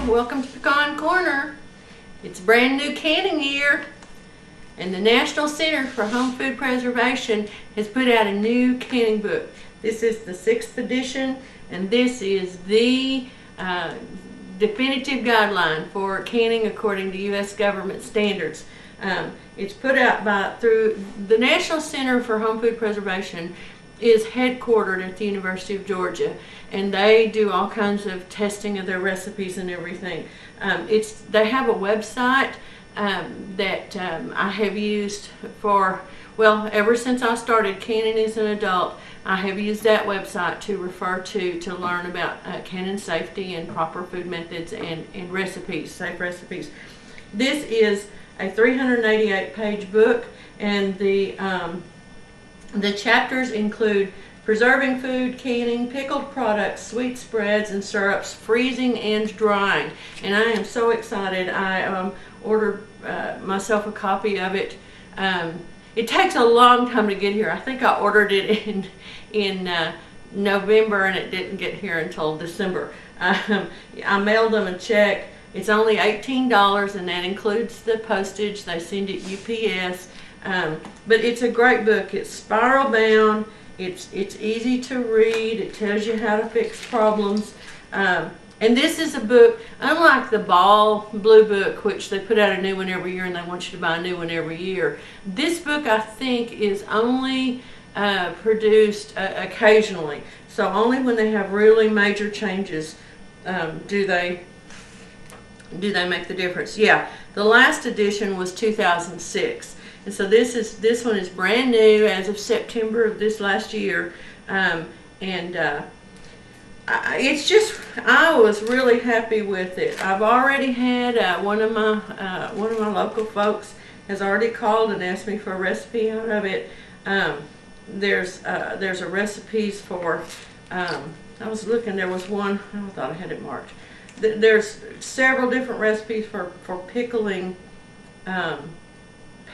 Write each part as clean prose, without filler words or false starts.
welcome to Pecan Corner. It's brand new canning year, and the National Center for Home Food Preservation has put out a new canning book. This is the 6th edition, and this is the definitive guideline for canning according to U.S. government standards. It's put out through the National Center for Home Food Preservation is headquartered at the University of Georgia, and they do all kinds of testing of their recipes and everything. They have a website that I have used for, well, ever since I started canning as an adult. I have used that website to refer to learn about canning safety and proper food methods and recipes, safe recipes. This is a 388-page book, and the chapters include preserving food, canning, pickled products, sweet spreads and syrups, freezing and drying. And I am so excited. I ordered myself a copy of it. It takes a long time to get here. I think I ordered it in November, and it didn't get here until December. I mailed them a check. It's only $18, and that includes the postage. They send it UPS. But it's a great book. It's spiral bound. It's easy to read. It tells you how to fix problems. And this is a book, unlike the Ball Blue Book, which they put out a new one every year and they want you to buy a new one every year. This book, I think, is only produced occasionally. So only when they have really major changes do they make the difference. Yeah, the last edition was 2006. And so this one is brand new as of September of this last year, it's just, I was really happy with it. I've already had one of my local folks has already called and asked me for a recipe out of it. There's a recipes for I was looking, there was one, I thought I had it marked. There's several different recipes for pickling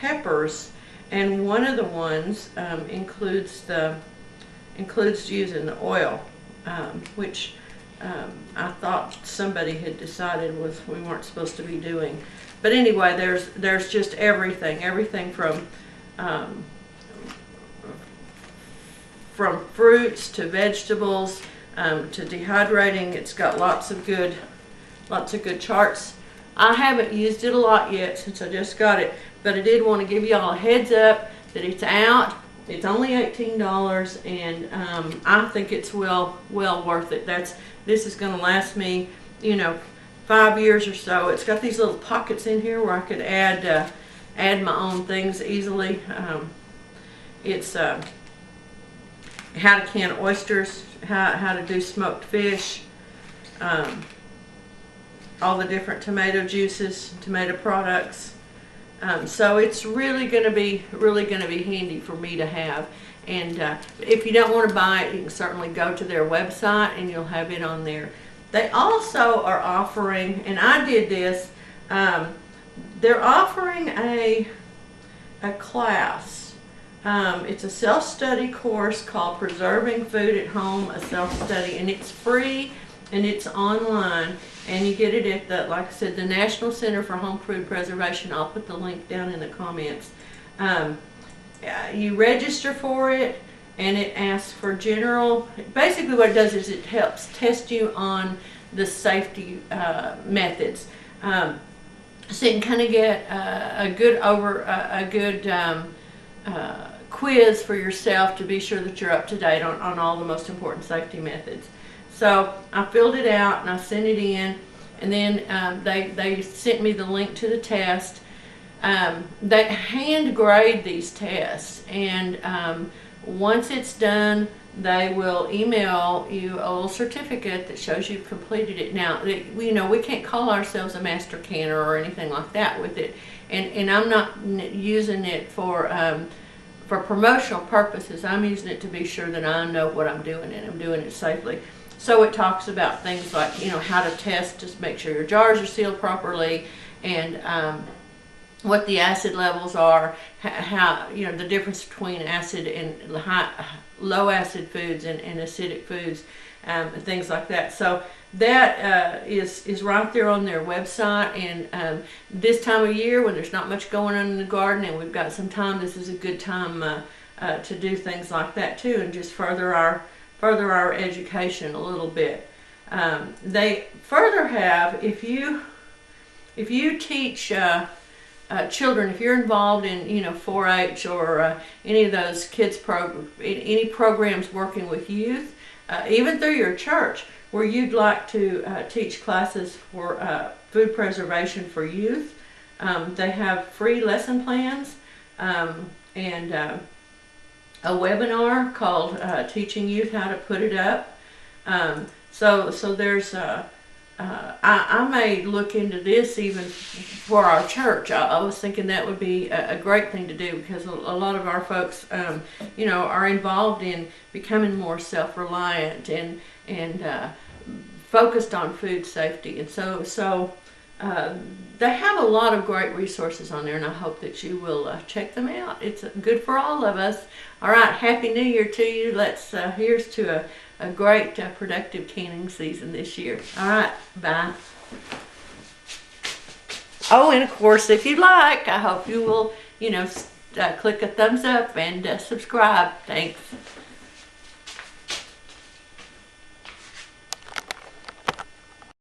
peppers, and one of the ones includes using the oil, which I thought somebody had decided we weren't supposed to be doing. But anyway, there's just everything from fruits to vegetables to dehydrating. It's got lots of good charts. I haven't used it a lot yet since I just got it, but I did want to give y'all a heads up that it's out. It's only $18, and I think it's well worth it. This is going to last me, 5 years or so. It's got these little pockets in here where I could add my own things easily. It's how to can oysters, how to do smoked fish. All the different tomato juices, tomato products. So it's really going to be handy for me to have. And if you don't want to buy it, you can certainly go to their website and you'll have it on there. They also are offering, and I did this, they're offering a class. It's a self-study course called Preserving Food at Home, a self-study, and it's free and it's online. And you get it at like I said, the National Center for Home Food Preservation. I'll put the link down in the comments. You register for it, and it asks for general. Basically, what it does is it helps test you on the safety methods, so you can kind of get a good quiz for yourself to be sure that you're up to date on all the most important safety methods. So I filled it out and I sent it in, and then they sent me the link to the test. They hand grade these tests, and once it's done, they will email you a little certificate that shows you've completed it. Now, we can't call ourselves a master canner or anything like that with it, and I'm not using it for promotional purposes. I'm using it to be sure that I know what I'm doing and I'm doing it safely. So it talks about things like, how to test, just make sure your jars are sealed properly, and what the acid levels are, how, the difference between acid and low acid foods and acidic foods, and things like that. So that is right there on their website. And this time of year, when there's not much going on in the garden and we've got some time, this is a good time to do things like that too, and just further our education a little bit. They further have, if you teach children, if you're involved in 4-H or any of those kids any programs working with youth, even through your church, where you'd like to teach classes for food preservation for youth, they have free lesson plans and a webinar called Teaching Youth How to Put It Up. So there's I may look into this even for our church. I was thinking that would be a great thing to do, because a lot of our folks, are involved in becoming more self-reliant and focused on food safety. And so they have a lot of great resources on there, and I hope that you will check them out. It's good for all of us. All right, Happy New Year to you. Here's to a great productive canning season this year. All right, bye. Oh, and of course, if you like, I hope you will, click a thumbs up and subscribe. Thanks.